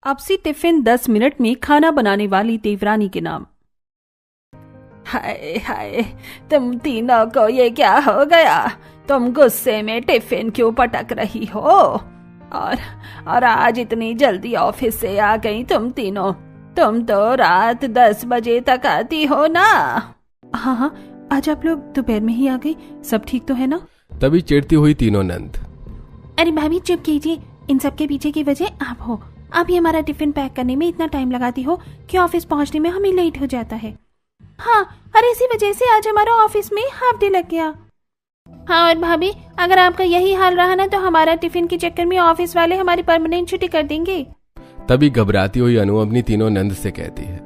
आपसी tiffin 10 minute में खाना बनाने वाली देवरानी के नाम। हाय हाय, तुम तीनों को ये क्या हो गया? तुम गुस्से में टिफिन क्यों पटक रही हो? और आज इतनी जल्दी ऑफिस से आ गई तुम तीनों। तुम तो रात 10 बजे तक आती हो ना? हाँ हाँ, आज आप लोग दोपहर में ही आ गई। सब ठीक तो है ना? तभी चिढ़ती हुई तीनों नंद। अरे भाभी चुप कीजिए, इन सब के पीछे की वजह आप हो। आप ही हमारा टिफिन पैक करने में इतना टाइम लगाती हो कि ऑफिस पहुंचने में हमें लेट हो जाता है। हाँ, और इसी वजह से आज हमारा ऑफिस में हाफ डे लग गया। हाँ, और भाभी अगर आपका यही हाल रहा ना तो हमारा टिफिन के चक्कर में ऑफिस वाले हमारी परमानेंट छुट्टी कर देंगे। तभी घबराती हुई अनु अपनी तीनों नंद से कहती है,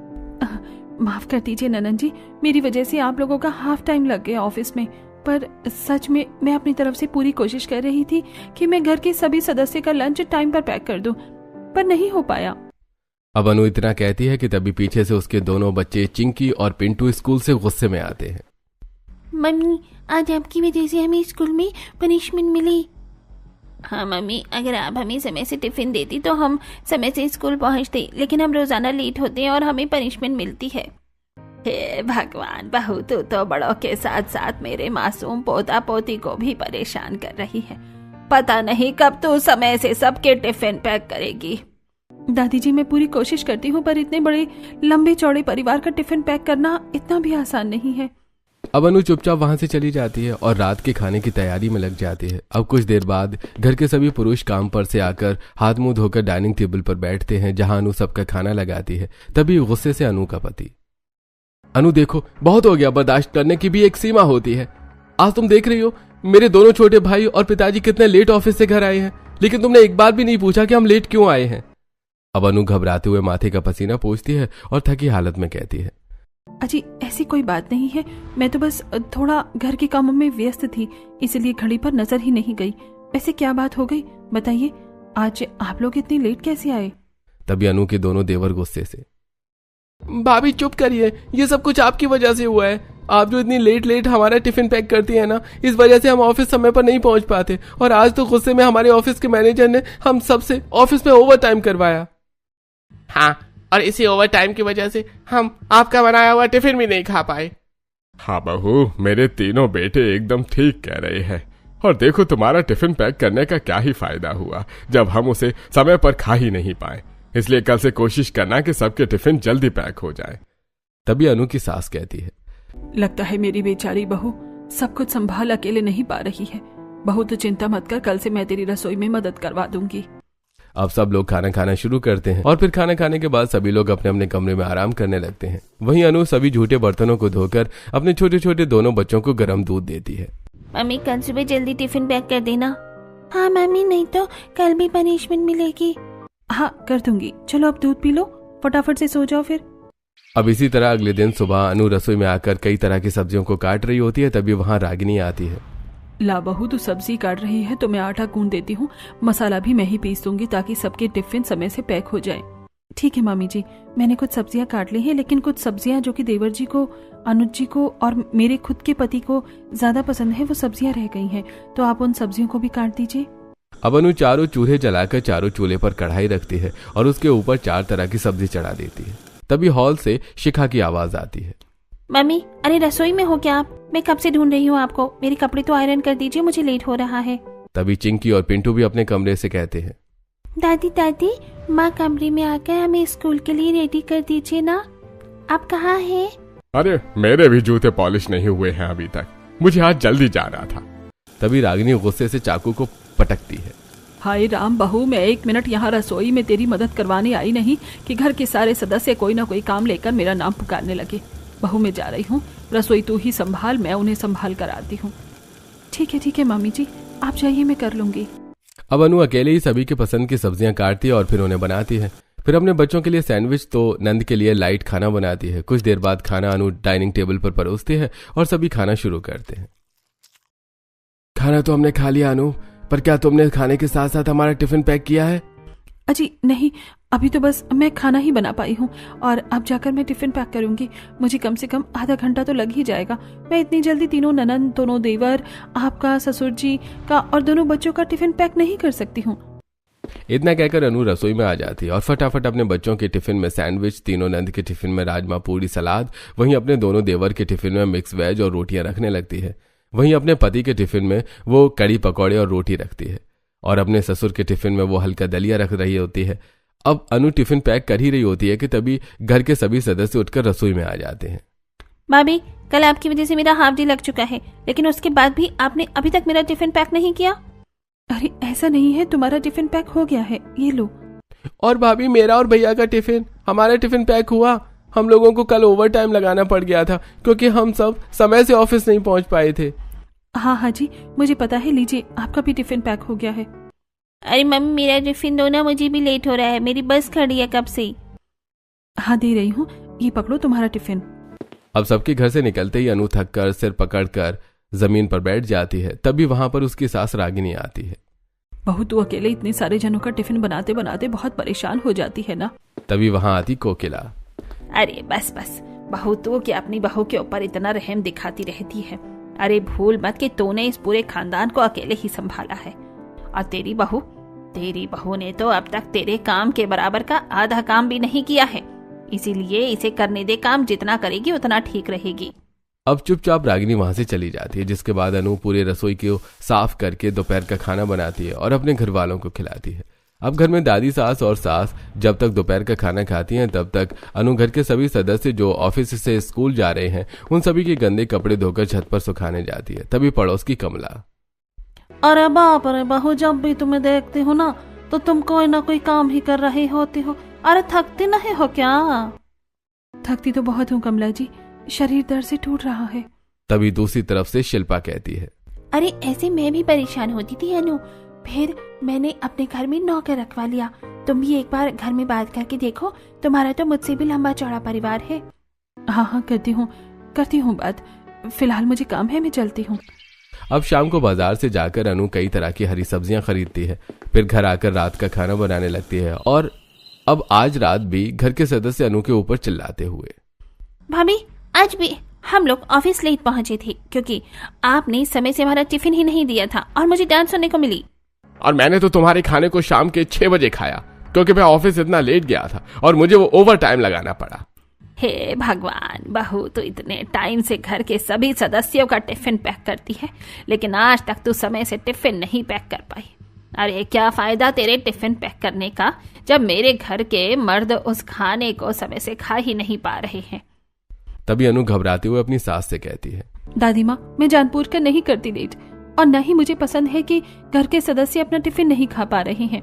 माफ कर दीजिए ननन जी, मेरी वजह से आप लोगों का हाफ टाइम लग गया ऑफिस में। पर सच में मैं अपनी तरफ से पूरी कोशिश कर रही थी कि मैं घर के सभी सदस्य का लंच टाइम पर पैक कर दूं, पर नहीं हो पाया। अब अनु इतना कहती है कि तभी पीछे से उसके दोनों बच्चे चिंकी और पिंटू स्कूल से गुस्से में आते हैं। मम्मी, आज आपकी वजह से हमें स्कूल में पनिशमेंट मिली। हाँ मम्मी, अगर आप हमें समय से टिफिन देती तो हम समय से स्कूल पहुंचते, लेकिन हम रोजाना लेट होते हैं और हमें पनिशमेंट मिलती है। हे भगवान, बहू तू तो बड़ों के साथ साथ मेरे मासूम पोता पोती को भी परेशान कर रही है। पता नहीं कब तू समय से सबके टिफिन पैक करेगी। दादी जी, मैं पूरी कोशिश करती हूँ, पर इतने बड़े लंबे चौड़े परिवार का टिफिन पैक करना इतना भी आसान नहीं है। अब अनु चुपचाप वहां से चली जाती है और रात के खाने की तैयारी में लग जाती है। अब कुछ देर बाद घर के सभी पुरुष काम पर से आकर हाथ मुंह धोकर डाइनिंग टेबल पर बैठते हैं, जहां अनु सबका खाना लगाती है। तभी गुस्से से अनु का पति, अनु देखो, बहुत हो गया, बर्दाश्त करने की भी एक सीमा होती है। आज तुम देख रही हो मेरे दोनों छोटे भाई और पिताजी कितने लेट ऑफिस से घर आए हैं, लेकिन तुमने एक बार भी नहीं पूछा कि हम लेट क्यों आए हैं। अब अनु घबराते हुए माथे का पसीना पोंछती है और थकी हालत में कहती है, अजी ऐसी कोई बात नहीं है, मैं तो बस थोड़ा घर के कामों में व्यस्त थी, इसलिए घड़ी पर नजर ही नहीं गई। वैसे क्या बात हो गई बताइए, आज आप लोग इतनी लेट कैसे आए? तभी अनु के दोनों देवर गुस्से से, भाभी चुप करिए, ये सब कुछ आपकी वजह से हुआ है। आप जो इतनी लेट हमारा टिफिन पैक करती है ना, इस वजह से हम ऑफिस समय पर नहीं पहुंच पाते। और आज तो गुस्से में हमारे ऑफिस के मैनेजर ने हम सबसे ऑफिस में ओवर टाइम करवाया। हाँ, और इसी ओवर टाइम की वजह से हम आपका बनाया हुआ टिफिन भी नहीं खा पाए। हाँ बहू, मेरे तीनों बेटे एकदम ठीक कह रहे हैं। और देखो तुम्हारा टिफिन पैक करने का क्या ही फायदा हुआ जब हम उसे समय पर खा ही नहीं पाए। इसलिए कल से कोशिश करना कि सबके टिफिन जल्दी पैक हो जाए। तभी अनु की सास कहती है, लगता है मेरी बेचारी बहू सब कुछ संभाल अकेले नहीं पा रही है। बहू तो चिंता मत कर, कल से मैं तेरी रसोई में मदद करवा दूंगी। अब सब लोग खाना खाना शुरू करते हैं और फिर खाना खाने के बाद सभी लोग अपने अपने कमरे में आराम करने लगते हैं। वहीं अनु सभी झूठे बर्तनों को धोकर अपने छोटे छोटे दोनों बच्चों को गर्म दूध देती है। मम्मी, कल सुबह जल्दी टिफिन पैक कर देना। हाँ मम्मी, नहीं तो कल भी पनिशमेंट मिलेगी। हाँ कर दूंगी, चलो अब दूध पी लो, फटाफट से सो जाओ फिर। अब इसी तरह अगले दिन सुबह अनु रसोई में आकर कई तरह की सब्जियों को काट रही होती है। तभी वहां रागिनी आती है। ला बहू, तू सब्जी काट रही है तो मैं आटा गूंद देती हूँ, मसाला भी मैं ही पीस दूंगी ताकि सबके टिफिन समय से पैक हो जाए। ठीक है मामी जी, मैंने कुछ सब्जियां काट ली हैं, लेकिन कुछ सब्जियां जो कि देवर जी को, अनुज जी को और मेरे खुद के पति को ज्यादा पसंद है, वो सब्जियां रह गई हैं, तो आप उन सब्जियों को भी काट दीजिए। अब अनु चारों चूल्हे जलाकर चारों चूल्हे पर कढ़ाई रखती है और उसके ऊपर 4 तरह की सब्जी चढ़ा देती है। तभी हॉल से शिखा की आवाज आती है, मम्मी, अरे रसोई में हो क्या आप? मैं कब से ढूंढ रही हूँ आपको, मेरे कपड़े तो आयरन कर दीजिए, मुझे लेट हो रहा है। तभी चिंकी और पिंटू भी अपने कमरे से कहते हैं, दादी दादी, माँ कमरे में आकर हमें स्कूल के लिए रेडी कर दीजिए ना। आप कहाँ हैं? अरे मेरे भी जूते पॉलिश नहीं हुए हैं अभी तक, मुझे आज जल्दी जाना था। तभी रागिनी गुस्से से चाकू को पटकती है। हाय राम बहू, मैं 1 मिनट यहाँ रसोई में तेरी मदद करवाने आई नहीं कि घर के सारे सदस्य कोई ना कोई काम लेकर मेरा नाम पुकारने लगे। बहू मैं जा रही हूँ, रसोई तू ही संभाल, मैं उन्हें संभाल कर आती हूँ। ठीक है मामी जी, आप जाइए, मैं कर लूंगी। अब अनु अकेले ही सभी के पसंद की सब्जियां काटती है और फिर उन्हें बनाती है। फिर अपने बच्चों के लिए सैंडविच तो नंद के लिए लाइट खाना बनाती है। कुछ देर बाद खाना अनु डाइनिंग टेबल पर परोसती है और सभी खाना शुरू करते हैं। खाना तो हमने खा लिया अनु, पर क्या तुमने खाने के साथ साथ हमारा टिफिन पैक किया है? अजी नहीं, अभी तो बस मैं खाना ही बना पाई हूँ और अब जाकर मैं टिफिन पैक करूंगी। मुझे कम से कम आधा घंटा तो लग ही जाएगा। मैं इतनी जल्दी तीनों ननंद, दोनों देवर, आपका, ससुर जी का और दोनों बच्चों का टिफिन पैक नहीं कर सकती हूँ। इतना कहकर अनु रसोई में आ जाती है और फटाफट अपने बच्चों के टिफिन में सैंडविच, तीनों नंद के टिफिन में राजमा, पूरी, सलाद, वहीं अपने दोनों देवर के टिफिन में मिक्स वेज और रोटियां रखने लगती है। वहीं अपने पति के टिफिन में वो कड़ी पकौड़े और रोटी रखती है और अपने ससुर के टिफिन में वो हल्का दलिया रख रही होती है। अब अनु टिफिन पैक कर ही रही होती है कि तभी घर के सभी सदस्य उठकर रसोई में आ जाते हैं। भाभी, कल आपकी वजह से मेरा हाफ डे लग चुका है, लेकिन उसके बाद भी आपने अभी तक मेरा टिफिन पैक नहीं किया। अरे ऐसा नहीं है, तुम्हारा टिफिन पैक हो गया है, ये लो। और भाभी, मेरा और भैया का टिफिन, हमारा टिफिन पैक हुआ। हम लोगों को कल ओवर टाइम लगाना पड़ गया था क्योंकि हम सब समय से ऑफिस नहीं पहुंच पाए थे। हाँ जी, मुझे पता है, लीजिए आपका भी टिफिन पैक हो गया है। अरे मम्मी, मेरा टिफिन दो ना, मुझे भी लेट हो रहा है, मेरी बस खड़ी है कब से। हाँ दे रही हूँ, ये पकड़ो तुम्हारा टिफिन। अब सबके घर से निकलते ही अनु थक कर सिर पकड़कर जमीन पर बैठ जाती है। तभी वहां पर उसकी सास रागिनी आती है। बहू, तू अकेले इतने सारे जनों का टिफिन बनाते बनाते बहुत परेशान हो जाती है ना। तभी वहां आती कोकिला। अरे बस बस बहू, तू कि अपनी बहू के ऊपर इतना रहम दिखाती रहती है। अरे भूल मत कि तूने इस पूरे खानदान को अकेले ही संभाला है, और तेरी बहू ने तो अब तक तेरे काम के बराबर का आधा काम भी नहीं किया है। इसीलिए इसे करने दे काम, जितना करेगी उतना ठीक रहेगी। अब चुपचाप रागिनी वहां से चली जाती है, जिसके बाद अनु पूरे रसोई को साफ करके दोपहर का खाना बनाती है और अपने घर वालों को खिलाती है। अब घर में दादी सास और सास जब तक दोपहर का खाना खाती हैं, तब तक अनु घर के सभी सदस्य जो ऑफिस से स्कूल जा रहे हैं उन सभी के गंदे कपड़े धोकर छत पर सुखाने जाती है। तभी पड़ोस की कमला। अरे बाप रे बहू, जब भी तुम्हें देखती हो ना तो तुम कोई ना कोई काम ही कर रही होती हो। अरे थकती नहीं हो क्या? थकती तो बहुत हूँ कमला जी, शरीर दर्द से टूट रहा है। तभी दूसरी तरफ से शिल्पा कहती है, अरे ऐसे मैं भी परेशान होती थी अनु, फिर मैंने अपने घर में नौकर रखवा लिया। तुम भी एक बार घर में बात करके देखो, तुम्हारा तो मुझसे भी लंबा चौड़ा परिवार है। हाँ करती हूँ बात। फिलहाल मुझे काम है, मैं चलती हूँ। अब शाम को बाजार से जाकर अनु कई तरह की हरी सब्जियां खरीदती है, फिर घर आकर रात का खाना बनाने लगती है। और अब आज रात भी घर के सदस्य अनु के ऊपर चिल्लाते हुए, भाभी आज भी हम लोग ऑफिस लेट पहुंचे थे क्योंकि आपने समय से हमारा टिफिन ही नहीं दिया था और मुझे डांट सुनने को मिली। और मैंने तो तुम्हारे खाने को शाम के 6 बजे खाया क्योंकि मैं ऑफिस इतना लेट गया था और मुझे वो ओवर टाइम लगाना पड़ा। हे भगवान, बहू तो इतने टाइम से घर के सभी सदस्यों का टिफिन पैक करती है, लेकिन आज तक तू समय से टिफिन नहीं पैक कर पाई। अरे क्या फायदा तेरे टिफिन पैक करने का जब मेरे घर के मर्द उस खाने को समय से खा ही नहीं पा रहे हैं। तभी अनु घबराते हुए अपनी सास से कहती है, दादी माँ, मैं जानबूझकर नहीं करती लेट, और न ही मुझे पसंद है कि घर के सदस्य अपना टिफिन नहीं खा पा रहे हैं।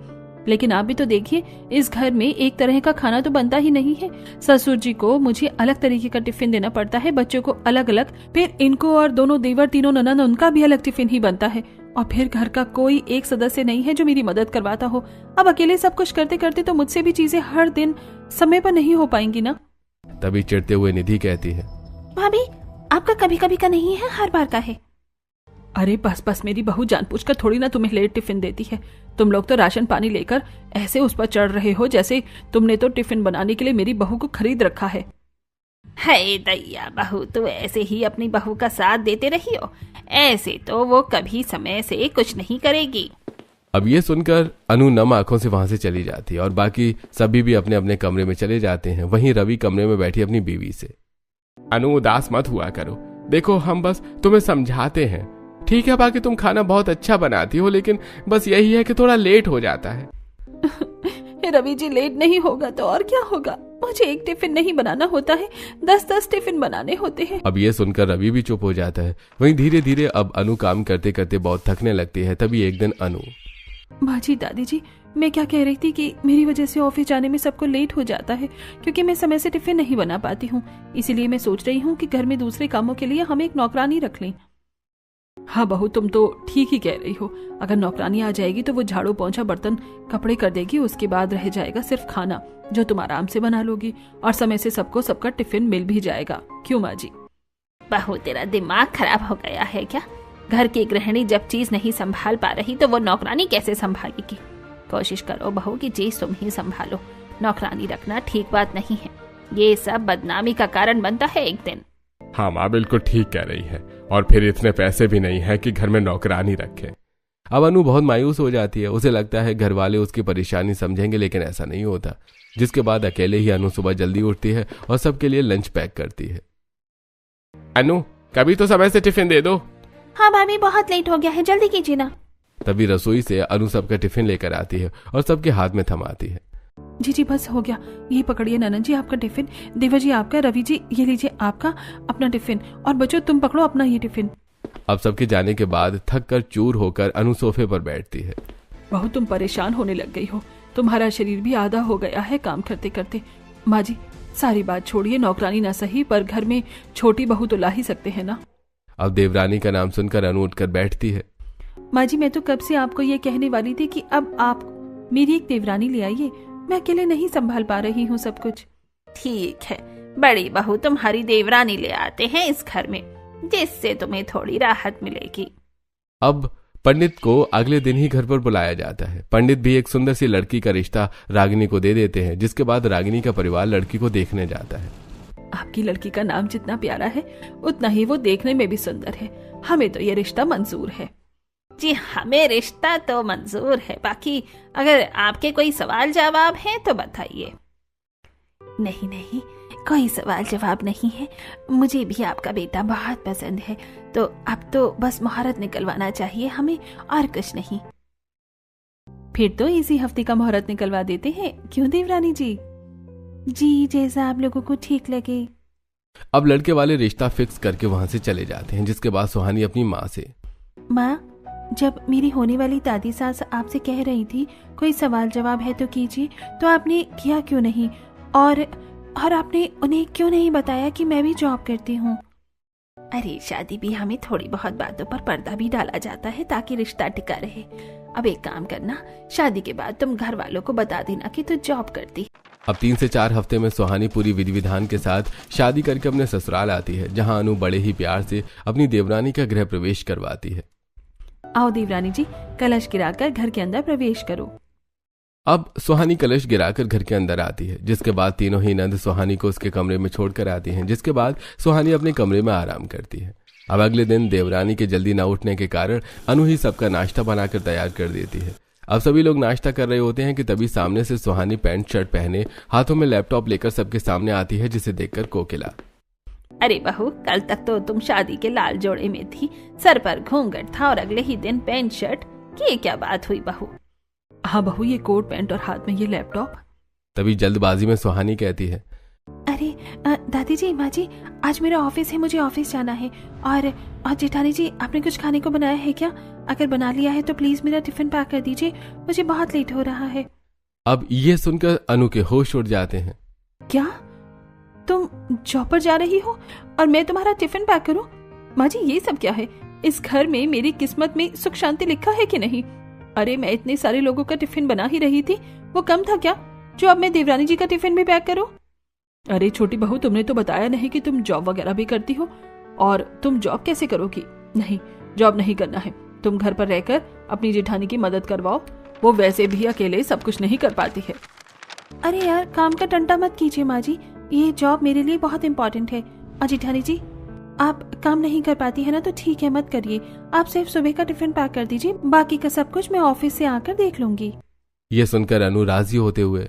लेकिन आप भी तो देखिए, इस घर में एक तरह का खाना तो बनता ही नहीं है। ससुर जी को मुझे अलग तरीके का टिफिन देना पड़ता है, बच्चों को अलग अलग, फिर इनको और दोनों देवर, तीनों ननद, उनका भी अलग टिफिन ही बनता है। और फिर घर का कोई एक सदस्य नहीं है जो मेरी मदद करवाता हो। अब अकेले सब कुछ करते करते तो मुझसे भी चीजें हर दिन समय पर नहीं हो पाएंगी ना। तभी चिढ़ते हुए निधि कहती है, भाभी आपका कभी कभी का नहीं है, हर बार का है। अरे बस मेरी बहू जानबूझकर थोड़ी ना तुम्हें लेट टिफिन देती है। तुम लोग तो राशन पानी लेकर ऐसे उस पर चढ़ रहे हो जैसे तुमने तो टिफिन बनाने के लिए मेरी बहू को खरीद रखा है। है दैया बहू, तो ऐसे ही अपनी बहू का साथ देते रही हो, ऐसे तो वो कभी समय से कुछ नहीं करेगी। अब ये सुनकर अनु नम आंखों से वहां से चली जाती है और बाकी सभी भी अपने अपने कमरे में चले जाते हैं। वहीं रवि कमरे में बैठी अपनी बीवी से, अनु उदास मत हुआ करो, देखो हम बस तुम्हें समझाते हैं, ठीक है। बाकी तुम खाना बहुत अच्छा बनाती हो, लेकिन बस यही है कि थोड़ा लेट हो जाता है। रवि जी, लेट नहीं होगा तो और क्या होगा? मुझे एक टिफिन नहीं बनाना होता है, 10-10 टिफिन बनाने होते हैं। अब ये सुनकर रवि भी चुप हो जाता है। वहीं धीरे धीरे अब अनु काम करते करते बहुत थकने लगती है। तभी एक दिन अनु, माँ जी, दादी जी, मैं क्या कह रही थी कि मेरी वजह से ऑफिस जाने में सबको लेट हो जाता है क्योंकि मैं समय से टिफिन नहीं बना पाती हूँ। इसीलिए मैं सोच रही हूँ कि घर में दूसरे कामों के लिए हम एक नौकरानी रख लें। हाँ बहू, तुम तो ठीक ही कह रही हो। अगर नौकरानी आ जाएगी तो वो झाड़ू पोंछा बर्तन कपड़े कर देगी, उसके बाद रह जाएगा सिर्फ खाना, जो तुम आराम से बना लोगी, और समय से सबको सबका टिफिन मिल भी जाएगा। क्यों माँ जी? बहू, तेरा दिमाग खराब हो गया है क्या? घर की गृहिणी जब चीज नहीं संभाल पा रही तो वो नौकरानी कैसे संभालेगी? कोशिश करो बहू कि चीज तुम ही संभालो। नौकरानी रखना ठीक बात नहीं है, ये सब बदनामी का कारण बनता है एक दिन। हाँ माँ बिल्कुल ठीक कह रही है, और फिर इतने पैसे भी नहीं है कि घर में नौकरानी रखें। अब अनु बहुत मायूस हो जाती है। उसे लगता है घर वाले उसकी परेशानी समझेंगे, लेकिन ऐसा नहीं होता। जिसके बाद अकेले ही अनु सुबह जल्दी उठती है और सबके लिए लंच पैक करती है। अनु, कभी तो समय से टिफिन दे दो। हाँ भाभी, बहुत लेट हो गया है, जल्दी कीजिए ना। तभी रसोई से अनु सबका टिफिन लेकर आती है और सबके हाथ में थमाती है। जी बस हो गया, ये पकड़िए ननद जी आपका टिफिन, देवा जी आपका, रवि जी ये लीजिए आपका अपना टिफिन, और बच्चों तुम पकड़ो अपना ये टिफिन। अब सबके जाने के बाद थक कर चूर होकर अनु सोफे पर बैठती है। बहू तुम परेशान होने लग गई हो, तुम्हारा शरीर भी आधा हो गया है काम करते करते। माँ जी सारी बात छोड़िए, नौकरानी ना सही पर घर में छोटी बहू तो ला ही सकते हैं ना। अब देवरानी का नाम सुनकर अनु उठकर बैठती है। माँ जी मैं तो कब से आपको ये कहने वाली थी कि अब आप मेरी एक देवरानी ले आइए, मैं अकेले नहीं संभाल पा रही हूँ सब कुछ। ठीक है, बड़ी बहू तुम्हारी देवरानी ले आते हैं इस घर में, जिससे तुम्हें थोड़ी राहत मिलेगी। अब पंडित को अगले दिन ही घर पर बुलाया जाता है। पंडित भी एक सुंदर सी लड़की का रिश्ता रागिनी को दे देते हैं, जिसके बाद रागिनी का परिवार लड़की को देखने जाता है। आपकी लड़की का नाम जितना प्यारा है उतना ही वो देखने में भी सुंदर है, हमें तो ये रिश्ता मंजूर है। जी हमें रिश्ता तो मंजूर है, बाकी अगर आपके कोई सवाल जवाब है तो बताइए। नहीं नहीं, कोई सवाल जवाब नहीं है, मुझे भी आपका बेटा बहुत पसंद है, तो अब तो बस मुहूर्त निकलवाना चाहिए हमें, और कुछ नहीं। फिर तो इसी हफ्ते का मुहूर्त निकलवा देते हैं, क्यों देवरानी जी? जी जैसा आप लोगों को ठीक लगे। अब लड़के वाले रिश्ता फिक्स करके वहां से चले जाते हैं। जिसके बाद सुहानी अपनी माँ से, माँ जब मेरी होने वाली दादी सास आपसे कह रही थी कोई सवाल जवाब है तो कीजिए, तो आपने किया क्यों नहीं, और आपने उन्हें क्यों नहीं बताया कि मैं भी जॉब करती हूँ? अरे शादी भी हमें थोड़ी बहुत बातों पर पर्दा भी डाला जाता है ताकि रिश्ता टिका रहे। अब एक काम करना, शादी के बाद तुम घर वालों को बता देना कि तू जॉब करती। अब 3 से 4 हफ्ते में सुहानी पूरी विधि विधान के साथ शादी करके अपने ससुराल आती है, जहां अनु बड़े ही प्यार से अपनी देवरानी का गृह प्रवेश करवाती है। आओ देवरानी जी, कलश गिराकर घर के अंदर प्रवेश करो। अब सुहानी कलश गिराकर घर के अंदर आती है। जिसके बाद तीनों ही नंद सुहानी को उसके कमरे में छोड़कर आती हैं। जिसके बाद सुहानी अपने कमरे में आराम करती है। अब अगले दिन देवरानी के जल्दी न उठने के कारण अनु ही सबका नाश्ता बनाकर तैयार कर देती है। अब सभी लोग नाश्ता कर रहे होते हैं कि तभी सामने से सुहानी पैंट शर्ट पहने हाथों में लैपटॉप लेकर सबके सामने आती है, जिसे देखकर कोकिला, अरे बहू कल तक तो तुम शादी के लाल जोड़े में थी, सर पर घूंघट था और अगले ही दिन पैंट शर्ट, ये क्या बात हुई बहू? हाँ बहू, ये कोट पैंट और हाथ में ये लैपटॉप। तभी जल्दबाजी में सुहानी कहती है, अरे दादी जी, माँ जी, आज मेरा ऑफिस है, मुझे ऑफिस जाना है। और जेठानी जी, आपने कुछ खाने को बनाया है क्या? अगर बना लिया है तो प्लीज मेरा टिफिन पैक कर दीजिए, मुझे बहुत लेट हो रहा है। अब ये सुनकर अनु के होश उड़ जाते हैं। क्या तुम जॉब पर जा रही हो और मैं तुम्हारा टिफिन पैक करूं? माँ जी ये सब क्या है? इस घर में मेरी किस्मत में सुख शांति लिखा है कि नहीं? अरे मैं इतने सारे लोगों का टिफिन बना ही रही थी, वो कम था क्या जो अब मैं देवरानी जी का टिफिन भी पैक करूं? अरे छोटी बहू, तुमने तो बताया नहीं कि तुम जॉब वगैरह भी करती हो, और तुम जॉब कैसे करोगी? नहीं, जॉब नहीं करना है, तुम घर पर रहकर अपनी जेठानी की मदद करवाओ, वो वैसे भी अकेले सब कुछ नहीं कर पाती है। अरे यार, काम का टंटा मत कीजिए माँ जी, ये जॉब मेरे लिए बहुत इम्पोर्टेंट है। और जेठानी जी, आप काम नहीं कर पाती है ना, तो ठीक है मत करिए, आप सिर्फ सुबह का टिफिन पैक कर दीजिए, बाकी का सब कुछ मैं ऑफिस से आकर देख लूंगी। ये सुनकर अनु राजी होते हुए,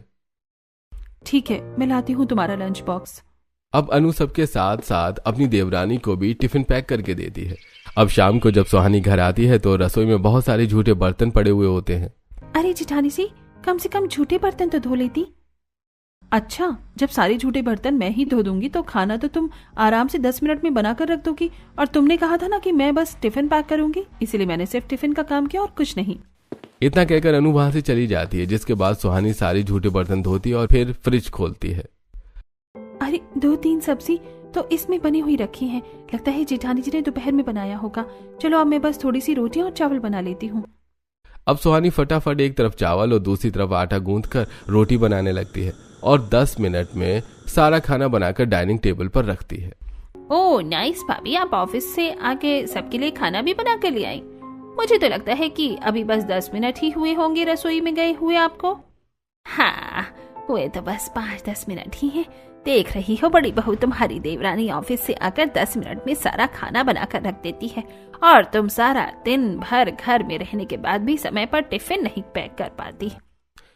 ठीक है मैं लाती हूँ तुम्हारा लंच बॉक्स। अब अनु सबके साथ साथ अपनी देवरानी को भी टिफिन पैक करके देती है। अब शाम को जब सुहानी घर आती है तो रसोई में बहुत सारे झूठे बर्तन पड़े हुए होते हैं। अरे जेठानी जी, कम से कम झूठे बर्तन तो धो लेती। अच्छा, जब सारे झूठे बर्तन मैं ही धो दूंगी तो खाना तो तुम आराम से 10 मिनट में बनाकर रख दोगी, और तुमने कहा था ना कि मैं बस टिफिन पैक करूंगी, इसीलिए मैंने सिर्फ टिफिन का काम किया और कुछ नहीं। इतना कहकर अनु वहां से चली जाती है। जिसके बाद सुहानी सारे झूठे बर्तन धोती है और फिर फ्रिज खोलती है। अरे 2-3 सब्जी तो इसमें बनी हुई रखी हैं, लगता है जेठानी जी ने दोपहर में बनाया होगा। चलो अब मैं बस थोड़ी सी रोटी और चावल बना लेती हूँ। अब सुहानी फटाफट एक तरफ चावल और दूसरी तरफ आटा गूंथकर रोटी बनाने लगती है और 10 मिनट में सारा खाना बनाकर डाइनिंग टेबल पर रखती है। ओह नाइस भाभी, आप ऑफिस से आके सबके लिए खाना भी बना कर ले आई। मुझे तो लगता है कि अभी बस 10 मिनट ही हुए होंगे रसोई में गए हुए आपको। हाँ, हुए तो बस 5-10 मिनट ही हैं। देख रही हो बड़ी बहू, तुम्हारी देवरानी ऑफिस से आकर 10 मिनट में सारा खाना बनाकर रख देती है और तुम सारा दिन भर घर में रहने के बाद भी समय पर टिफिन नहीं पैक कर पाती।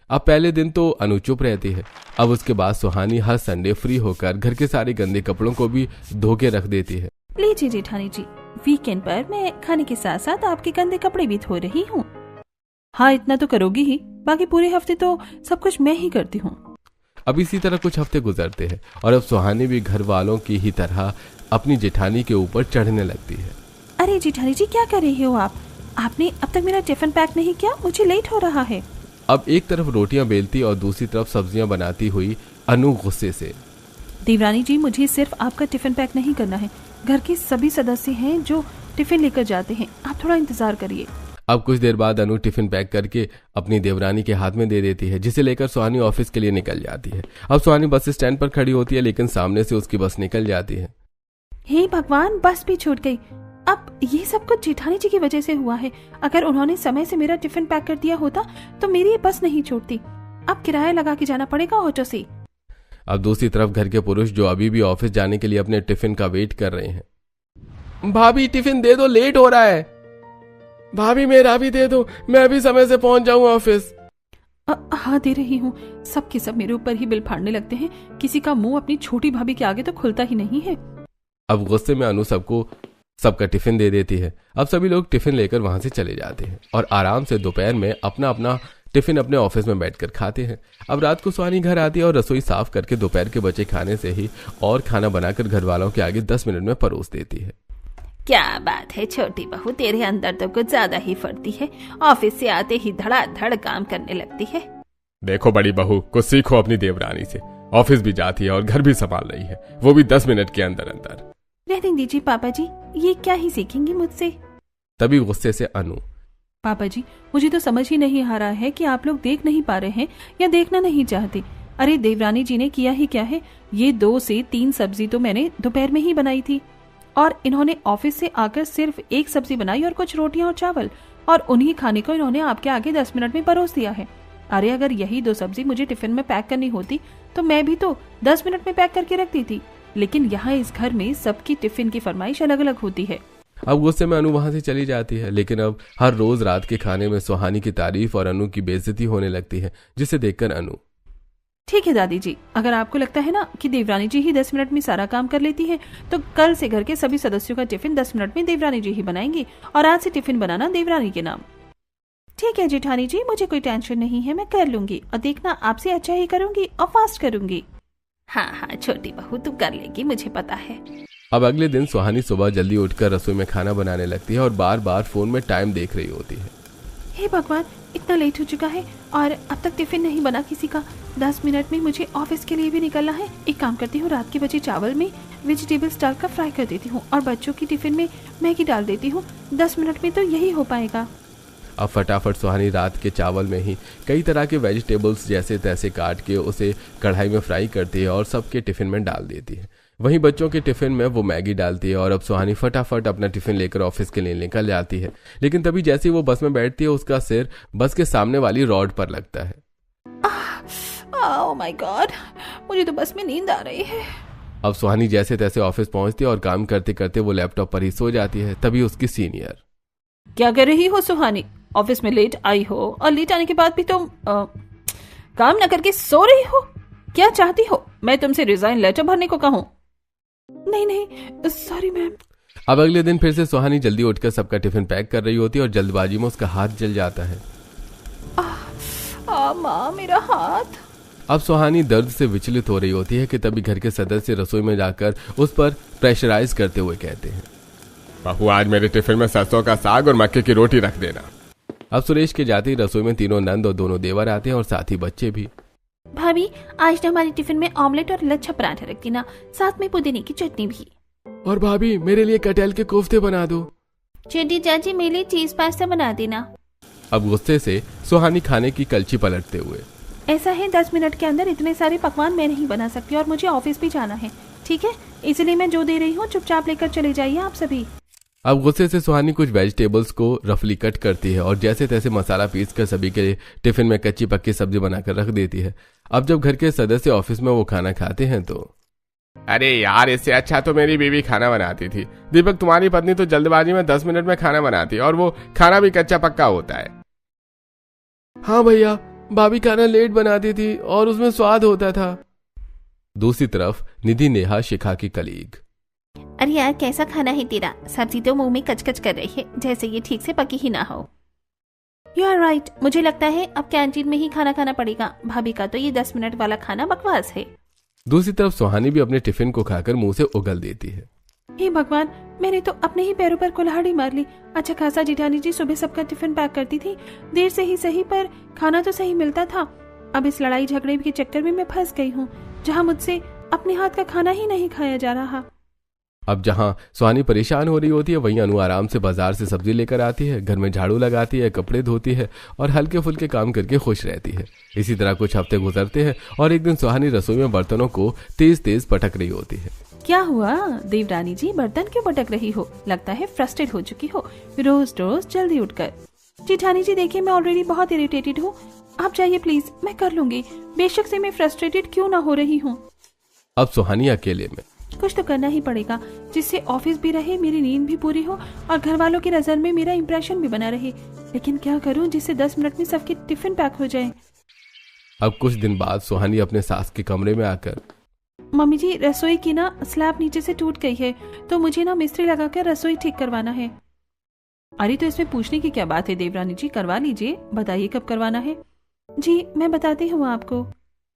अब पहले दिन तो अनु चुप रहती है। अब उसके बाद सुहानी हर संडे फ्री होकर घर के सारे गंदे कपड़ों को भी धो के रख देती है। लीजिए जेठानी जी, वीकेंड पर मैं खाने के साथ साथ आपके गंदे कपड़े भी धो रही हूँ। हाँ, इतना तो करोगी ही, बाकी पूरे हफ्ते तो सब कुछ मैं ही करती हूँ। अब इसी तरह कुछ हफ्ते गुजरते हैं और अब सुहानी भी घर वालों की ही तरह अपनी जेठानी के ऊपर चढ़ने लगती है। अरे जेठानी जी, क्या कर रही हो आप? आपने अब तक मेरा टिफिन पैक नहीं किया, मुझे लेट हो रहा है। अब एक तरफ रोटियां बेलती और दूसरी तरफ सब्जियां बनाती हुई अनु गुस्से से, देवरानी जी, मुझे सिर्फ आपका टिफिन पैक नहीं करना है, घर के सभी सदस्य हैं जो टिफिन लेकर जाते हैं, आप थोड़ा इंतजार करिए। अब कुछ देर बाद अनु टिफिन पैक करके अपनी देवरानी के हाथ में दे देती है, जिसे लेकर सुहानी ऑफिस के लिए निकल जाती है। अब सुहानी बस स्टैंड पर खड़ी होती है, लेकिन सामने से उसकी बस निकल जाती है। हे भगवान, बस भी छूट गई। अब ये सब कुछ जेठानी जी की वजह से हुआ है। अगर उन्होंने समय से मेरा टिफिन पैक कर दिया होता तो मेरी ये बस नहीं छूटती। अब किराया लगा के जाना पड़ेगा ऑटो से। अब दूसरी तरफ घर के पुरुष जो अभी भी ऑफिस जाने के लिए अपने टिफिन का वेट कर रहे हैं। भाभी टिफिन दे दो, लेट हो रहा है। भाभी मेरा भी दे दो, मैं भी समय से पहुंच जाऊं ऑफिस। हाँ, दे रही हूँ। सब के सब मेरे ऊपर ही बिल फाड़ने लगते हैं, किसी का मुंह अपनी छोटी भाभी के आगे तो खुलता ही नहीं है। अब गुस्से में अनु सबका टिफिन दे देती है। अब सभी लोग टिफिन लेकर वहां से चले जाते हैं और आराम से दोपहर में अपना अपना टिफिन अपने ऑफिस में बैठकर खाते हैं। अब रात को सुहानी घर आती है और रसोई साफ करके दोपहर के बचे खाने से ही और खाना बनाकर घर वालों के आगे 10 मिनट में परोस देती है। क्या बात है छोटी बहू, तेरे अंदर तो कुछ ज्यादा ही फर्ती है। ऑफिस से आते ही धड़ाधड़ काम करने लगती है। देखो बड़ी बहू, कुछ सीखो अपनी देवरानी से। ऑफिस भी जाती है और घर भी संभाल रही है, वो भी 10 मिनट के अंदर अंदर। रहने दीजिए पापा जी, ये क्या ही सीखेंगे मुझसे। तभी गुस्से से अनु, पापा जी, मुझे तो समझ ही नहीं आ रहा है कि आप लोग देख नहीं पा रहे हैं या देखना नहीं चाहते। अरे देवरानी जी ने किया ही क्या है, ये 2 से 3 सब्जी तो मैंने दोपहर में ही बनाई थी और इन्होंने ऑफिस से आकर सिर्फ 1 सब्जी बनाई और कुछ रोटियां और चावल, और उन्हीं खाने को इन्होंने आपके आगे 10 मिनट में परोस दिया है। अरे अगर यही 2 सब्जी मुझे टिफिन में पैक करनी होती तो मैं भी तो 10 मिनट में पैक करके रख दी थी, लेकिन यहाँ इस घर में सबकी टिफिन की फरमाइश अलग अलग होती है। अब गुस्से में अनु वहां से चली जाती है, लेकिन अब हर रोज रात के खाने में सुहानी की तारीफ और अनु की बेइज्जती होने लगती है, जिसे देखकर अनु, ठीक है दादी जी, अगर आपको लगता है ना कि देवरानी जी ही 10 मिनट में सारा काम कर लेती है तो कल से घर के सभी सदस्यों का टिफिन 10 मिनट में देवरानी जी ही बनाएंगी और आज से टिफिन बनाना देवरानी के नाम। ठीक है जेठानी जी, मुझे कोई टेंशन नहीं है, मैं कर लूंगी और देखना आपसे अच्छा ही करूंगी और फास्ट करूंगी। हाँ हाँ छोटी बहू, तू कर लेगी, मुझे पता है। अब अगले दिन सुहानी सुबह जल्दी उठकर रसोई में खाना बनाने लगती है और बार बार फोन में टाइम देख रही होती है। हे भगवान, इतना लेट हो चुका है और अब तक टिफिन नहीं बना किसी का। 10 मिनट में मुझे ऑफिस के लिए भी निकलना है। एक काम करती हूँ, रात के बचे चावल में वेजिटेबल्स डालकर फ्राई कर देती हूँ और बच्चों की टिफिन में मैगी डाल देती हूँ। 10 मिनट में तो यही हो पाएगा। अब फटाफट सुहानी रात के चावल में ही कई तरह के वेजिटेबल्स जैसे तैसे काट के उसे कढ़ाई में फ्राई करती है और सबके टिफिन में डाल देती है। वहीं बच्चों के टिफिन में वो मैगी डालती है और अब सुहानी फटाफट अपना टिफिन लेकर ऑफिस के लिए निकल जाती है। लेकिन तभी जैसे ही वो बस में बैठती है, उसका सिर बस के सामने वाली रॉड पर लगता है। ओह माय गॉड, मुझे तो बस में नींद आ रही है। अब सुहानी जैसे तैसे ऑफिस पहुंचती है और काम करते करते वो लैपटॉप पर ही सो जाती है। तभी उसकी सीनियर, क्या कर रही हो सुहानी? ऑफिस में लेट आई हो और लेट आने के बाद भी तुम काम न करके सो रही हो। क्या चाहती हो, मैं तुमसे रिजाइन लेटर भरने को कहूँ? नहीं नहीं, सॉरी मैम। अब अगले दिन फिर से सुहानी जल्दी उठकर सबका टिफिन पैक कर रही होती है और जल्दबाजी में उसका हाथ जल जाता है। माँ, मेरा हाथ। अब सुहानी दर्द से विचलित हो रही होती है कि तभी घर के सदस्य रसोई में जाकर उस पर प्रेशराइज करते हुए कहते हैं, बहू आज मेरे टिफिन में सरसों का साग और मक्के की रोटी रख देना। अब सुरेश के जाते ही रसोई में तीनों नंद और दोनों देवर आते हैं और साथ ही बच्चे भी। भाभी, आज ना हमारे टिफिन में ऑमलेट और लच्छा पराठा रख देना, साथ में पुदीने की चटनी भी। और भाभी, मेरे लिए कटहल के कोफ्ते बना दो। छोटी चाची, मेरे लिए चीज पास्ता बना देना। अब गुस्से से सुहानी खाने की कलछी पलटते हुए, ऐसा है 10 मिनट के अंदर इतने सारे पकवान मैं नहीं बना सकती और मुझे ऑफिस भी जाना है, ठीक है? इसलिए मैं जो दे रही हूँ चुपचाप लेकर चले जाइए आप सभी। अब गुस्से से सुहानी कुछ वेजिटेबल्स को रफली कट करती है और जैसे तैसे मसाला पीस कर सभी के टिफिन में कच्ची पक्की सब्जी बनाकर रख देती है। अब जब घर के सदस्य ऑफिस में वो खाना खाते हैं तो अरे यार, इससे अच्छा तो मेरी बीवी खाना बनाती थी। दीपक, तुम्हारी पत्नी तो जल्दबाजी में 10 मिनट में खाना बनाती है और वो खाना भी कच्चा पक्का होता है। हाँ भैया, भाभी खाना लेट बनाती थी और उसमें स्वाद होता था। दूसरी तरफ निधि नेहा शिखा की कलीग। अरे यार, कैसा खाना है तेरा? सब्जी तो मुंह में कचकच कर रही है, जैसे ये ठीक से पकी ही ना हो। यू आर राइट, मुझे लगता है अब कैंटीन में ही खाना खाना पड़ेगा। भाभी का तो ये 10 मिनट वाला खाना बकवास है। दूसरी तरफ सुहानी भी अपने टिफिन को खाकर मुंह से उगल देती है। हे भगवान, मैंने तो अपने ही पैरों पर कुल्हाड़ी मार ली। अच्छा खासा जेठानी जी सुबह सबका टिफिन पैक करती थी, देर से ही सही पर खाना तो सही मिलता था। अब इस लड़ाई झगड़े के चक्कर में मैं फंस गई हूँ, जहाँ मुझसे अपने हाथ का खाना ही नहीं खाया जा रहा। अब जहां सुहानी परेशान हो रही होती है, वहीं अनु आराम से बाजार से सब्जी लेकर आती है, घर में झाड़ू लगाती है, कपड़े धोती है और हल्के फुल्के काम करके खुश रहती है। इसी तरह कुछ हफ्ते गुजरते हैं और एक दिन सुहानी रसोई में बर्तनों को तेज तेज पटक रही होती है। क्या हुआ देवरानी जी, बर्तन क्यों पटक रही हो? लगता है फ्रस्ट्रेट हो चुकी हो रोज रोज जल्दी उठकर। जेठानी जी देखिए, मैं ऑलरेडी बहुत इरिटेटेड हूँ, आप जाइए प्लीज, मैं कर लूंगी। बेशक से मैं फ्रस्ट्रेटेड क्यों ना हो रही हूँ। अब सुहानी अकेले में कुछ तो करना ही पड़ेगा, जिससे ऑफिस भी रहे, मेरी नींद भी पूरी हो और घर वालों की नजर में मेरा इंप्रेशन भी बना रहे। लेकिन क्या करूं जिससे 10 मिनट में सबके टिफिन पैक हो जाए। अब कुछ दिन बाद सुहानी अपने सास के कमरे में आकर, मम्मी जी, रसोई की ना स्लैब नीचे से टूट गई है, तो मुझे ना मिस्त्री लगाकर रसोई ठीक करवाना है। अरे तो इसमें पूछने की क्या बात है देवरानी जी, करवा लीजिए, बताइए कब करवाना है। जी मैं बताती हूँ आपको।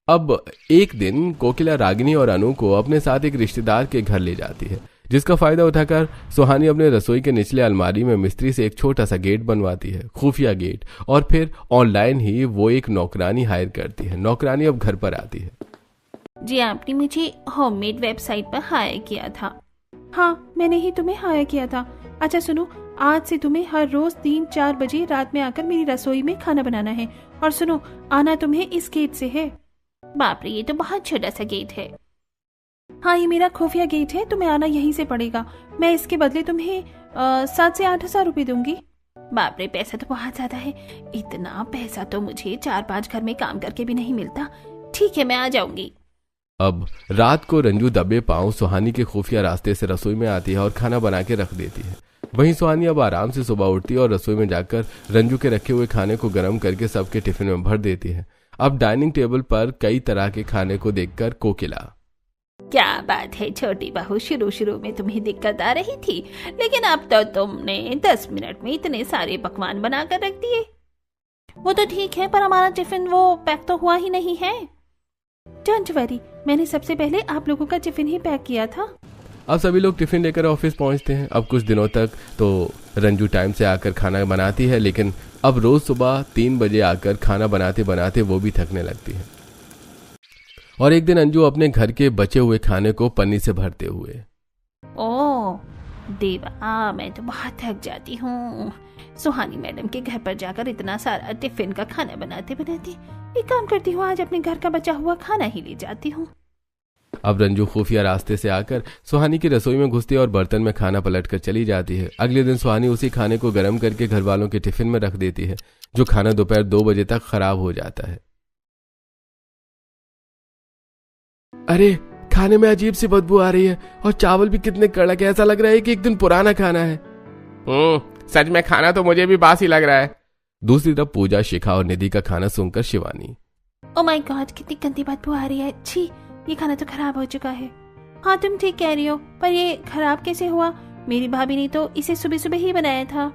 अब एक दिन कोकिला रागिनी और अनु को अपने साथ एक रिश्तेदार के घर ले जाती है, जिसका फायदा उठाकर सुहानी अपने रसोई के निचले अलमारी में मिस्त्री से एक छोटा सा गेट बनवाती है, खुफिया गेट, और फिर ऑनलाइन ही वो एक नौकरानी हायर करती है। नौकरानी अब घर पर आती है। जी आपने मुझे होममेड वेबसाइट पर हायर किया था। हाँ, मैंने ही तुम्हें हायर किया था। अच्छा सुनो, आज से तुम्हें हर रोज 3-4 बजे रात में आकर मेरी रसोई में खाना बनाना है। और सुनो, आना तुम्हें इस गेट से है। बाप रे, ये तो बहुत छोटा सा गेट है। हाँ, ये मेरा खुफिया गेट है, तुम्हें आना यहीं से पड़ेगा। मैं इसके बदले तुम्हें 7 से 8 हजार रुपए दूंगी। बाप रे, पैसा तो बहुत ज्यादा है। इतना पैसा तो मुझे 4-5 घर में काम करके भी नहीं मिलता। ठीक है, मैं आ जाऊंगी। अब रात को रंजू दबे पांव सुहानी के खुफिया रास्ते से रसोई में आती है और खाना बना के रख देती है। वहीं सुहानी अब आराम से सुबह उठती है और रसोई में जाकर रंजू के रखे हुए खाने को गर्म करके सबके टिफिन में भर देती है। अब डाइनिंग टेबल पर कई तरह के खाने को देखकर कोकिला, क्या बात है छोटी बहू, शुरू में तुम्हें दिक्कत आ रही थी, लेकिन अब तो तुमने 10 मिनट में इतने सारे पकवान बना कर रख दिए। वो तो ठीक है, पर हमारा टिफिन वो पैक तो हुआ ही नहीं है। डोंट वरी, मैंने सबसे पहले आप लोगों का टिफिन ही पैक किया था। अब सभी लोग टिफिन लेकर ऑफिस पहुंचते हैं। अब कुछ दिनों तक तो रंजू टाइम से आकर खाना बनाती है, लेकिन अब रोज सुबह 3 बजे आकर खाना बनाते बनाते वो भी थकने लगती है। और एक दिन अंजू अपने घर के बचे हुए खाने को पन्नी से भरते हुए, ओह देवा, मैं तो बहुत थक जाती हूँ। सुहानी मैडम के घर पर जाकर इतना सारा टिफिन का खाना बनाते बनाते एक काम करती हूँ, आज अपने घर का बचा हुआ खाना ही ले जाती हूँ। अब रंजू खुफिया रास्ते से आकर सुहानी की रसोई में घुसती है और बर्तन में खाना पलटकर चली जाती है। अगले दिन सुहानी उसी खाने को गर्म करके घर वालों के टिफिन में रख देती है, जो खाना दोपहर 2 बजे तक खराब हो जाता है। अरे, खाने में अजीब सी बदबू आ रही है और चावल भी कितने कड़क है, ऐसा लग रहा है कि एक दिन पुराना खाना है। सच में खाना तो मुझे भी बासी लग रहा है। दूसरी तरफ पूजा, शिखा और निधि का खाना सुनकर शिवानी, ओ माय गॉड, कितनी गंदी बदबू आ रही है। छी, ये खाना तो खराब हो चुका है। हाँ तुम ठीक कह रही हो, पर ये खराब कैसे हुआ? मेरी भाभी ने तो इसे सुबह सुबह ही बनाया था।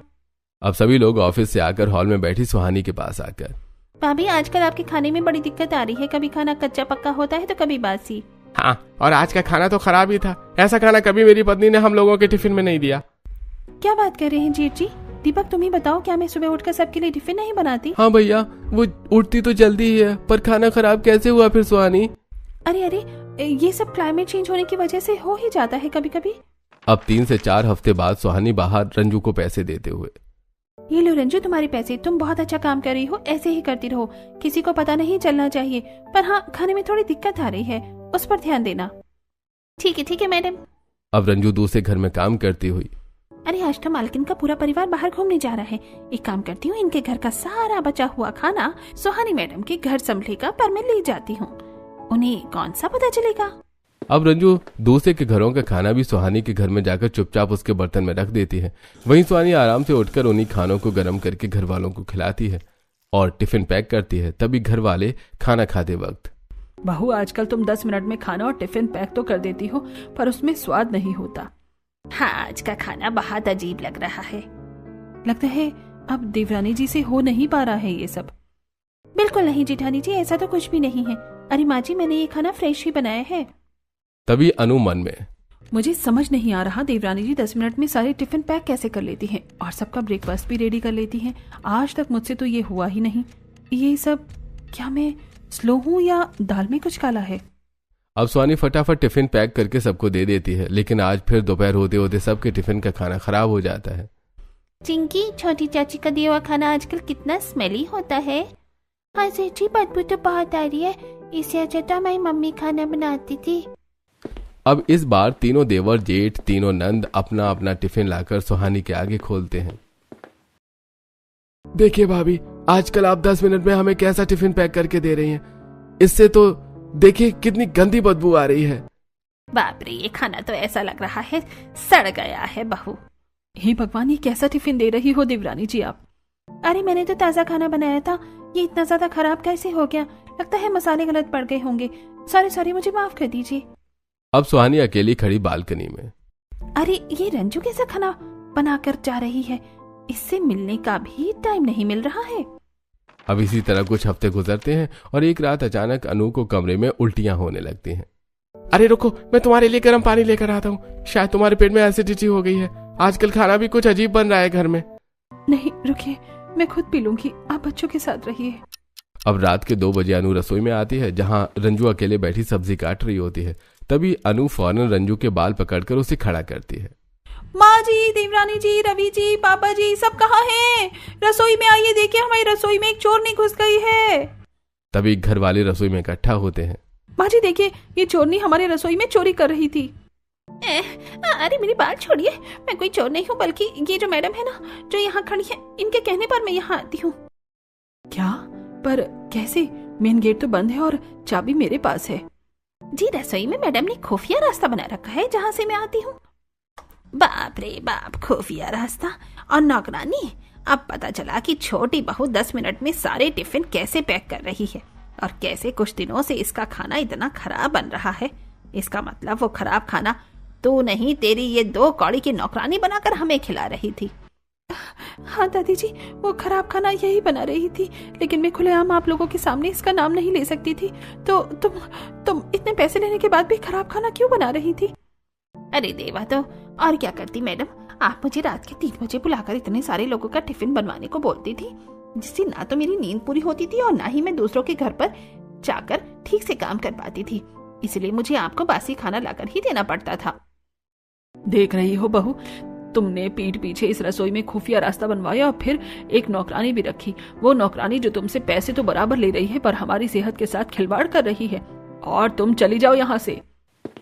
अब सभी लोग ऑफिस से आकर हॉल में बैठी सुहानी के पास आकर, भाभी आजकल आपके खाने में बड़ी दिक्कत आ रही है, कभी खाना कच्चा पक्का होता है तो कभी बासी। हाँ, और आज का खाना तो खराब ही था। ऐसा खाना कभी मेरी पत्नी ने हम लोगों के टिफिन में नहीं दिया। क्या बात कर रहे हैं जेठ जी? दीपक तुम ही बताओ, क्या मैं सुबह उठकर सबके लिए टिफिन नहीं बनाती? हाँ भैया, वो उठती तो जल्दी ही है, पर खाना खराब कैसे हुआ फिर सुहानी? अरे ये सब क्लाइमेट चेंज होने की वजह से हो ही जाता है कभी कभी। अब 3 से 4 हफ्ते बाद सुहानी बाहर रंजू को पैसे देते हुए, ये लो रंजू तुम्हारे पैसे, तुम बहुत अच्छा काम कर रही हो, ऐसे ही करती रहो, किसी को पता नहीं चलना चाहिए। पर हाँ, खाने में थोड़ी दिक्कत आ रही है, उस पर ध्यान देना। ठीक है मैडम। अब रंजू दूसरे घर में काम करती हुई, अरे आज तो मालकिन का पूरा परिवार बाहर घूमने जा रहा है। एक काम करती हूँ, इनके घर का सारा बचा हुआ खाना सुहानी मैडम के घर संभलेगा, पर मैं ले जाती हूँ। उन्हें कौन सा पता चलेगा। अब रंजू दूसरे के घरों का खाना भी सुहानी के घर में जाकर चुपचाप उसके बर्तन में रख देती है। वहीं सुहानी आराम से उठकर उन्हीं खानों को गर्म करके घर वालों को खिलाती है और टिफिन पैक करती है। तभी घर वाले खाना खाते वक्त, बहू आजकल तुम 10 मिनट में खाना और टिफिन पैक तो कर देती हो, पर उसमें स्वाद नहीं होता। हाँ, आज का खाना बहुत अजीब लग रहा है। लगता है अब देवरानी जी से हो नहीं पा रहा है ये सब। बिल्कुल नहीं जेठानी जी, ऐसा तो कुछ भी नहीं है। अरे माँ जी, मैंने ये खाना फ्रेश ही बनाया है। तभी अनु मन में, मुझे समझ नहीं आ रहा देवरानी जी 10 मिनट में सारे टिफिन पैक कैसे कर लेती हैं और सबका ब्रेकफास्ट भी रेडी कर लेती हैं। आज तक मुझसे तो ये हुआ ही नहीं। ये सब क्या मैं स्लो हूँ या दाल में कुछ काला है। अब सुहानी फटाफट टिफिन पैक करके सबको दे देती है, लेकिन आज फिर दोपहर होते होते सबके टिफिन का खाना खराब हो जाता है। चिंकी, छोटी चाची का दिया हुआ खाना आजकल कितना स्मेली होता है। हाँ सेठी, बदबू तो बहुत आ रही है। इससे अच्छा तो हमारी मम्मी खाना बनाती थी। अब इस बार तीनों देवर जेठ, तीनों नंद अपना अपना टिफिन लाकर सुहानी के आगे खोलते हैं। देखिए भाभी, आजकल आप 10 मिनट में हमें कैसा टिफिन पैक करके दे रही हैं। इससे तो देखिए कितनी गंदी बदबू आ रही है। बाप रे, ये खाना तो ऐसा लग रहा है सड़ गया है बहू। हे भगवान, ये कैसा टिफिन दे रही हो देवरानी जी आप। अरे मैंने तो ताज़ा खाना बनाया था, ये इतना ज्यादा खराब कैसे हो गया। लगता है मसाले गलत पड़ गए होंगे। सॉरी, मुझे माफ कर दीजिए। अब सुहानी अकेली खड़ी बालकनी में। अरे ये रंजू कैसा खाना बनाकर जा रही है। इससे मिलने का भी टाइम नहीं मिल रहा है। अब इसी तरह कुछ हफ्ते गुजरते हैं और एक रात अचानक अनु को कमरे में उल्टियां होने लगती हैं। अरे रुको, मैं तुम्हारे लिए गर्म पानी लेकर आता हूँ। शायद तुम्हारे पेट में एसिडिटी हो गई है। आजकल खाना भी कुछ अजीब बन रहा है घर में। नहीं रुकिए, मैं खुद पी लूंगी, आप बच्चों के साथ रहिए। अब रात के 2 बजे अनु रसोई में आती है, जहां रंजू अकेले बैठी सब्जी काट रही होती है। तभी अनु फौरन रंजू के बाल पकड़कर उसे खड़ा करती है। माँ जी, देवरानी जी, रवि जी, पापा जी, सब कहाँ हैं? रसोई में आइए, देखिए हमारी रसोई में एक चोरनी घुस गई है। तभी घर वाले रसोई में इकट्ठा होते हैं। माँ जी देखिए, ये चोरनी हमारे रसोई में चोरी कर रही थी। अरे मेरी बात छोड़िए, मैं कोई चोर नहीं हूँ, बल्कि ये जो मैडम है ना, जो यहाँ खड़ी है, इनके कहने पर मैं यहाँ आती हूँ। क्या? पर कैसे? मेन गेट तो बंद है और चाबी मेरे पास है। जी, रसोई में मैडम ने खुफिया रास्ता बना रखा है, जहाँ से मैं आती हूँ। बाप रे बाप, खुफिया रास्ता और नौकरानी। अब पता चला कि छोटी बहू 10 मिनट में सारे टिफिन कैसे पैक कर रही है और कैसे कुछ दिनों से इसका खाना इतना खराब बन रहा है। इसका मतलब वो खराब खाना तू नहीं, तेरी ये 2 कौड़ी की नौकरानी बनाकर हमें खिला रही थी। हाँ दादी जी, वो खराब खाना यही बना रही थी, लेकिन मैं खुलेआम आप लोगों के सामने इसका नाम नहीं ले सकती थी। तो तुम इतने पैसे लेने के बाद भी खराब खाना क्यों बना रही थी? अरे देवा, तो और क्या करती मैडम। आप मुझे रात के 3 बजे बुलाकर इतने सारे लोगों का टिफिन बनवाने को बोलती थी, जिससे ना तो मेरी नींद पूरी होती थी और ना ही मैं दूसरों के घर पर जाकर ठीक से काम कर पाती थी। इसलिए मुझे आपको बासी खाना लाकर ही देना पड़ता था। देख रही हो बहू, तुमने पीठ पीछे इस रसोई में खुफिया रास्ता बनवाया और फिर एक नौकरानी भी रखी। वो नौकरानी जो तुमसे पैसे तो बराबर ले रही है, पर हमारी सेहत के साथ खिलवाड़ कर रही है। और तुम चली जाओ यहाँ से।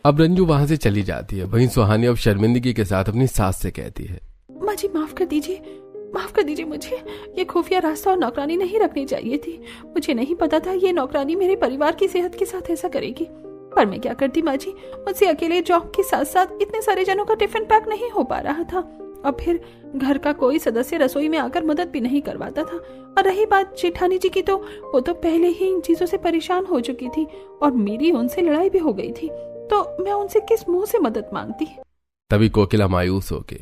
अब रंजू वहां से चली जाती है। वहीं सुहानी अब शर्मिंदगी के साथ अपनी सास से कहती है, माँ जी माफ कर दीजिए मुझे। ये खुफिया रास्ता और नौकरानी नहीं रखनी चाहिए थी। मुझे नहीं पता था ये नौकरानी मेरे परिवार की सेहत के साथ ऐसा करेगी। पर मैं क्या करती माँ जी, मुझसे अकेले जॉब के साथ साथ इतने सारे जनों का टिफिन पैक नहीं हो पा रहा था। और फिर घर का कोई सदस्य रसोई में आकर मदद भी नहीं करवाता था। और रही बात जेठानी जी की, तो वो तो पहले ही इन चीजों से परेशान हो चुकी थी और मेरी उनसे लड़ाई भी हो गई थी, तो मैं उनसे किस मुंह से मदद मांगती। तभी कोकिला मायूस होके,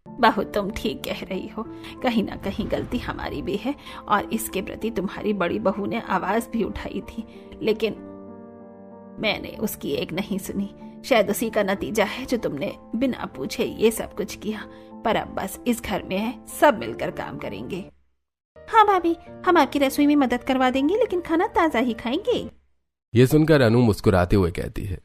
बहू तुम ठीक कह रही हो, कहीं ना कहीं गलती हमारी भी है और इसके प्रति तुम्हारी बड़ी बहू ने आवाज भी उठाई थी, लेकिन मैंने उसकी एक नहीं सुनी। शायद उसी का नतीजा है जो तुमने बिना पूछे ये सब कुछ किया। पर अब बस इस घर में है, सब मिलकर काम करेंगे। हाँ भाभी, हम आपकी रसोई में मदद करवा देंगे, लेकिन खाना ताजा ही खाएंगे। ये सुनकर अनु मुस्कुराते हुए कहती है,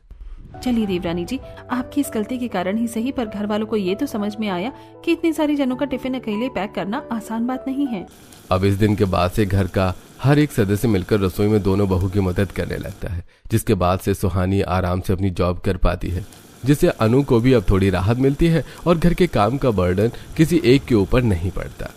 चलिए देवरानी जी, आपकी इस गलती के कारण ही सही, पर घर वालों को ये तो समझ में आया कि इतने सारे जनों का टिफिन अकेले पैक करना आसान बात नहीं है। अब इस दिन के बाद से घर का हर एक सदस्य मिलकर रसोई में दोनों बहू की मदद करने लगता है, जिसके बाद से सुहानी आराम से अपनी जॉब कर पाती है। जिससे अनु को भी अब थोड़ी राहत मिलती है और घर के काम का बर्डन किसी एक के ऊपर नहीं पड़ता।